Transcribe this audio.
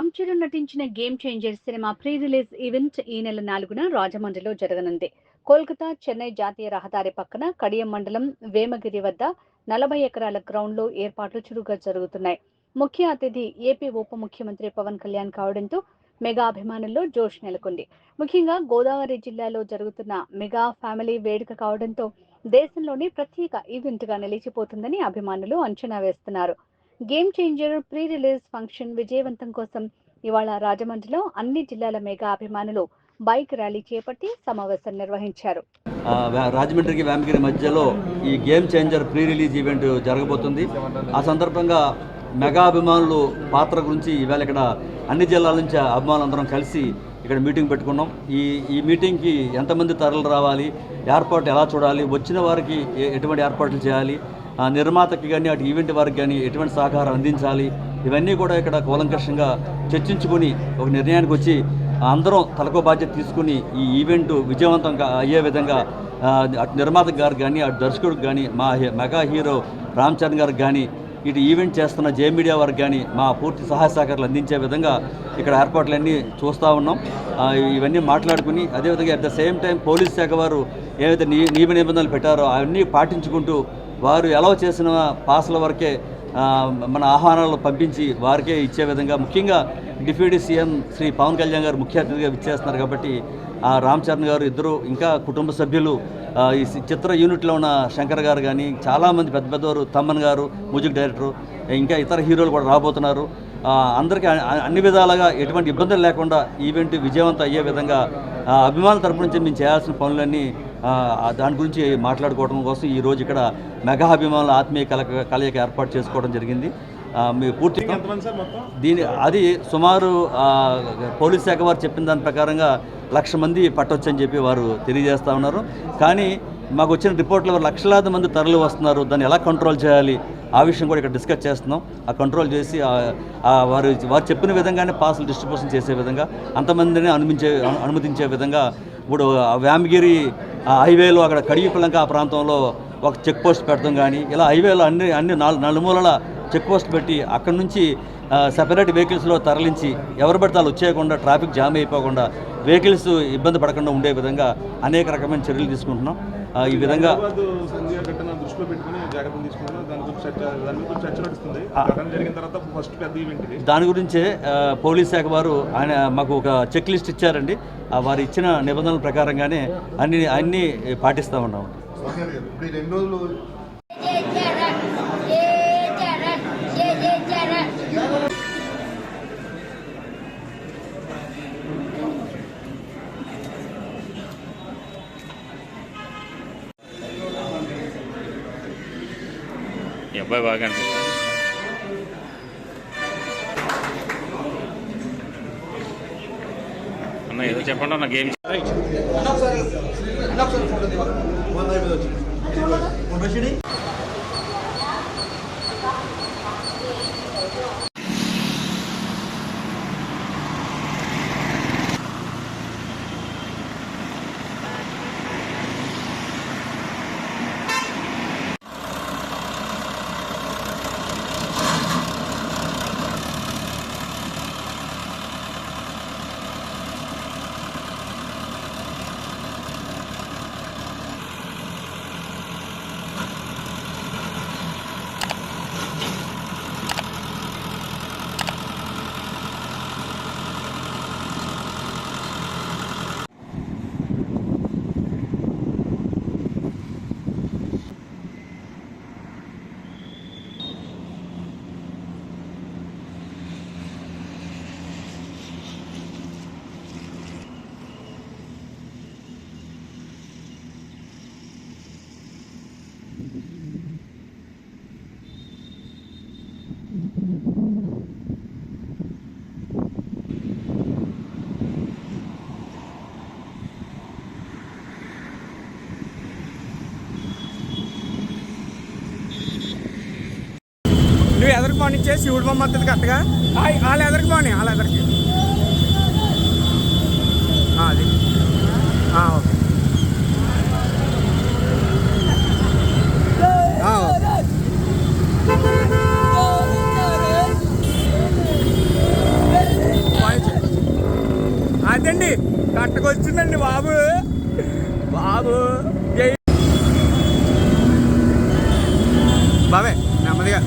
రామ్ చరణ్ నటించిన game changer cinema pre release event ఈ నెల 4న రాజమండ్రిలో జరగనుంది. కోల్కతా చెన్నై జాతీయ రహదారి పక్కన కడియం మండలం వేమగిరి వద్ద 40 ఎకరాల గ్రౌండ్లో ఏర్పాట్లు చురుగ్గా జరుగుతున్నాయి. ముఖ్య అతిథి ఏపీ ఉప ముఖ్యమంత్రి పవన్ కళ్యాణ్ కావడంతో మెగా అభిమానుల్లో జోష్ నెలకొంది. ముఖ్యంగా గోదావరి జిల్లాలో జరుగుతున్న మెగా ఫ్యామిలీ వేడుక కావడంతో దేశంలోనే ప్రత్యేక ఈవెంట్ గా నిలిచిపోతుందని అభిమానులు అంచనా వేస్తున్నారు. Game changer pre release function విజయవంతం కోసం ఇవాళ రాజమండ్రిలో అన్ని జిల్లాల మెగా అభిమానులు బైక్ ర్యాలీ చేపట్టి సమావేశం నిర్వహించారు. రాజమండ్రికి వేమగిరి మధ్యలో ఈ game changer pre release event జరగబోతుంది. ఆ సందర్భంగా మెగా అభిమానులు పాత్ర గురించి ఈవేళ ఇక్కడ అన్ని జిల్లాల నుంచి అభిమానులందరం కలిసి ఇక్కడ మీటింగ్ పెట్టుకున్నాం. ఈ మీటింగ్కి ఎంతమంది తరలి రావాలి, ఏర్పాటు ఎలా చూడాలి, వచ్చిన వారికి ఎటువంటి ఏర్పాట్లు చేయాలి, నిర్మాతకి కానీ అటు ఈవెంట్ వారికి కానీ ఎటువంటి సహకారం అందించాలి, ఇవన్నీ కూడా ఇక్కడ కూలంకషంగా చర్చించుకొని ఒక నిర్ణయానికి వచ్చి అందరం తలకో బాధ్యత తీసుకుని ఈ ఈవెంట్ విజయవంతంగా అయ్యే విధంగా అటు నిర్మాత గారు కానీ అటు దర్శకుడికి కానీ మా మెగా హీరో రామ్ చరణ్ గారికి కానీ ఇటు ఈవెంట్ చేస్తున్న జే మీడియా వారికి కానీ మా పూర్తి సహాయ సహకారాలు అందించే విధంగా ఇక్కడ ఏర్పాట్లన్నీ చూస్తూ ఉన్నాం. ఇవన్నీ మాట్లాడుకుని అదేవిధంగా at the same time police శాఖ వారు ఏవైతే నియమ నిబంధనలు పెట్టారో అవన్నీ పాటించుకుంటూ వారు ఎలా చేసిన పాసుల వరకే మన ఆహ్వానాలు పంపించి వారికే ఇచ్చే విధంగా, ముఖ్యంగా డిప్యూటీ సీఎం శ్రీ పవన్ కళ్యాణ్ గారు ముఖ్య అతిథిగా విచ్చేస్తున్నారు కాబట్టి రామ్ చరణ్ గారు ఇద్దరు ఇంకా కుటుంబ సభ్యులు ఈ చిత్ర యూనిట్లో ఉన్న శంకర్ గారు కానీ చాలామంది పెద్ద పెద్దవారు, తమ్మన్ గారు మ్యూజిక్ డైరెక్టరు, ఇంకా ఇతర హీరోలు కూడా రాబోతున్నారు. అందరికీ అన్ని విధాలుగా ఎటువంటి ఇబ్బందులు లేకుండా ఈవెంట్ విజయవంతం అయ్యే విధంగా అభిమానుల తరపు నుంచి మేము చేయాల్సిన పనులన్నీ దాని గురించి మాట్లాడుకోవడం కోసం ఈరోజు ఇక్కడ మెగా అభిమానుల ఆత్మీయ కలయిక ఏర్పాటు చేసుకోవడం జరిగింది. మీ పూర్తి అది సుమారు పోలీస్ శాఖ వారు చెప్పిన దాని ప్రకారంగా 1,00,000 మంది పట్టొచ్చని చెప్పి వారు తెలియజేస్తూ ఉన్నారు. కానీ మాకు వచ్చిన రిపోర్ట్లో లక్షలాది మంది తరలి వస్తున్నారు, దాన్ని ఎలా కంట్రోల్ చేయాలి ఆ విషయం కూడా ఇక్కడ డిస్కస్ చేస్తున్నాం. ఆ కంట్రోల్ చేసి వారు చెప్పిన విధంగానే పాసులు డిస్ట్రిబ్యూషన్ చేసే విధంగా అంతమందిని అనుమతించే విధంగా ఇప్పుడు వేమగిరి హైవేలో అక్కడ కడియపలంక ఆ ప్రాంతంలో ఒక చెక్ పోస్ట్ పెడతాం. కానీ ఇలా హైవేలో అన్ని నలుమూలల చెక్ పోస్ట్ పెట్టి అక్కడి నుంచి సెపరేట్ వెహికల్స్లో తరలించి ఎవరు పడితే వాళ్ళు వచ్చేయకుండా, ట్రాఫిక్ జామ్ అయిపోకుండా, వెహికల్స్ ఇబ్బంది పడకుండా ఉండే విధంగా అనేక రకమైన చర్యలు తీసుకుంటున్నాం. ఈ విధంగా దాని గురించే పోలీస్ శాఖ వారు మాకు ఒక చెక్ లిస్ట్ ఇచ్చారండి. వారు ఇచ్చిన నిబంధనల ప్రకారంగానే అన్ని పాటిస్తూ ఉన్నాం. అబ్బాయి బాగా అనిపిస్తుంది. అన్న ఏదో చెప్పండి అన్న. గేమ్ నువ్వు ఎదరికి పోనిచ్చే శివుడు బొమ్మ వస్తుంది కరెక్ట్గా. వాళ్ళు ఎదరికి పోనీ, వాళ్ళ ఎదరికి అది ఓకే. అదండి కట్టకొచ్చిందండి బాబు బాబు బాబే నెమ్మదిగా